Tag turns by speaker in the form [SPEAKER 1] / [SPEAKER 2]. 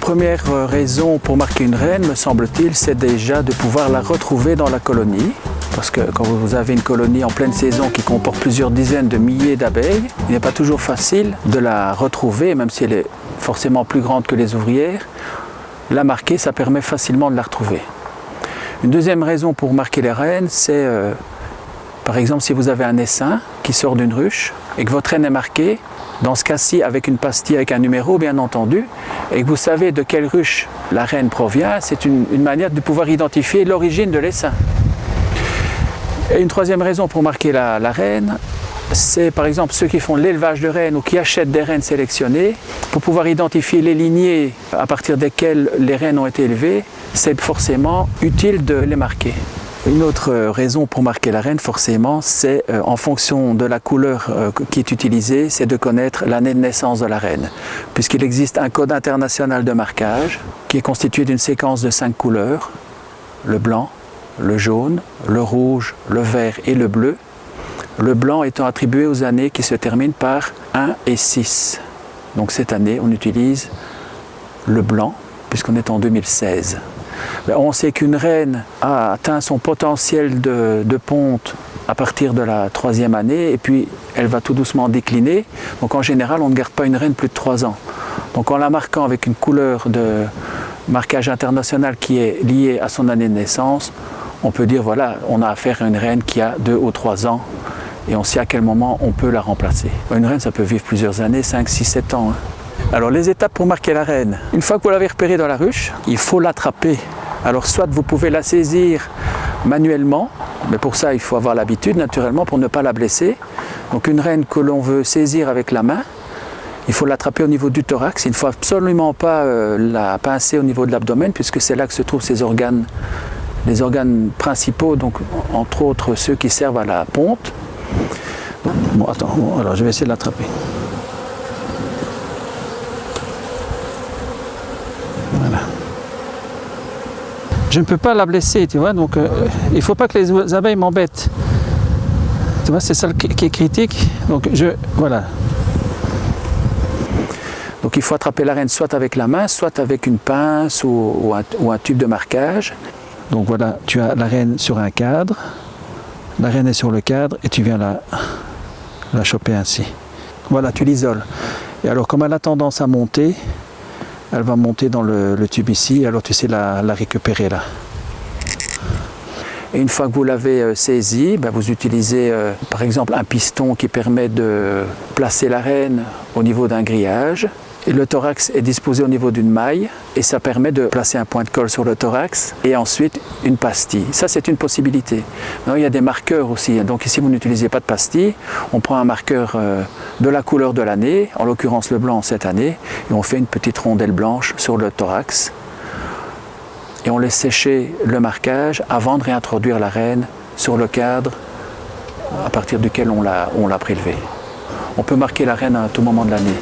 [SPEAKER 1] première raison pour marquer une reine, me semble-t-il, c'est déjà de pouvoir la retrouver dans la colonie. Parce que quand vous avez une colonie en pleine saison qui comporte plusieurs dizaines de milliers d'abeilles, il n'est pas toujours facile de la retrouver, même si elle est forcément plus grande que les ouvrières. La marquer, ça permet facilement de la retrouver. Une deuxième raison pour marquer les reines, c'est par exemple si vous avez un essaim qui sort d'une ruche et que votre reine est marquée, dans ce cas-ci avec une pastille avec un numéro bien entendu, et que vous savez de quelle ruche la reine provient, c'est une manière de pouvoir identifier l'origine de l'essaim. Et une troisième raison pour marquer la reine, c'est par exemple ceux qui font l'élevage de rennes ou qui achètent des rennes sélectionnées. Pour pouvoir identifier les lignées à partir desquelles les rennes ont été élevées, c'est forcément utile de les marquer. Une autre raison pour marquer la reine, forcément, c'est en fonction de la couleur qui est utilisée, c'est de connaître l'année de naissance de la reine. Puisqu'il existe un code international de marquage qui est constitué d'une séquence de 5 couleurs, le blanc, le jaune, le rouge, le vert et le bleu. Le blanc étant attribué aux années qui se terminent par 1 et 6. Donc cette année, on utilise le blanc, puisqu'on est en 2016. On sait qu'une reine a atteint son potentiel de ponte à partir de la 3e année, et puis elle va tout doucement décliner. Donc en général, on ne garde pas une reine plus de 3 ans. Donc en la marquant avec une couleur de marquage international qui est liée à son année de naissance, on peut dire voilà, on a affaire à une reine qui a 2 ou 3 ans et on sait à quel moment on peut la remplacer. Une reine, ça peut vivre plusieurs années, 5, 6, 7 ans. Alors les étapes pour marquer la reine. Une fois que vous l'avez repérée dans la ruche, il faut l'attraper. Alors soit vous pouvez la saisir manuellement, mais pour ça il faut avoir l'habitude naturellement pour ne pas la blesser. Donc une reine que l'on veut saisir avec la main, il faut l'attraper au niveau du thorax. Il ne faut absolument pas la pincer au niveau de l'abdomen puisque c'est là que se trouvent ses organes. Les organes principaux, donc entre autres ceux qui servent à la ponte. Bon, attends, bon, alors je vais essayer de l'attraper. Voilà. Je ne peux pas la blesser, tu vois, donc il ne faut pas que les abeilles m'embêtent. Tu vois, c'est ça qui est critique. Donc voilà. Donc il faut attraper la reine soit avec la main, soit avec une pince ou un tube de marquage. Donc voilà, tu as la reine sur un cadre, la reine est sur le cadre et tu viens la choper ainsi. Voilà, tu l'isoles. Et alors comme elle a tendance à monter, elle va monter dans le tube ici, alors tu sais la récupérer là. Et une fois que vous l'avez saisie, vous utilisez par exemple un piston qui permet de placer la reine au niveau d'un grillage. Et le thorax est disposé au niveau d'une maille et ça permet de placer un point de colle sur le thorax et ensuite une pastille. Ça, c'est une possibilité. Maintenant, il y a des marqueurs aussi. Donc ici, vous n'utilisez pas de pastille. On prend un marqueur de la couleur de l'année, en l'occurrence le blanc cette année, et on fait une petite rondelle blanche sur le thorax. Et on laisse sécher le marquage avant de réintroduire la reine sur le cadre à partir duquel on l'a prélevée. On peut marquer la reine à tout moment de l'année.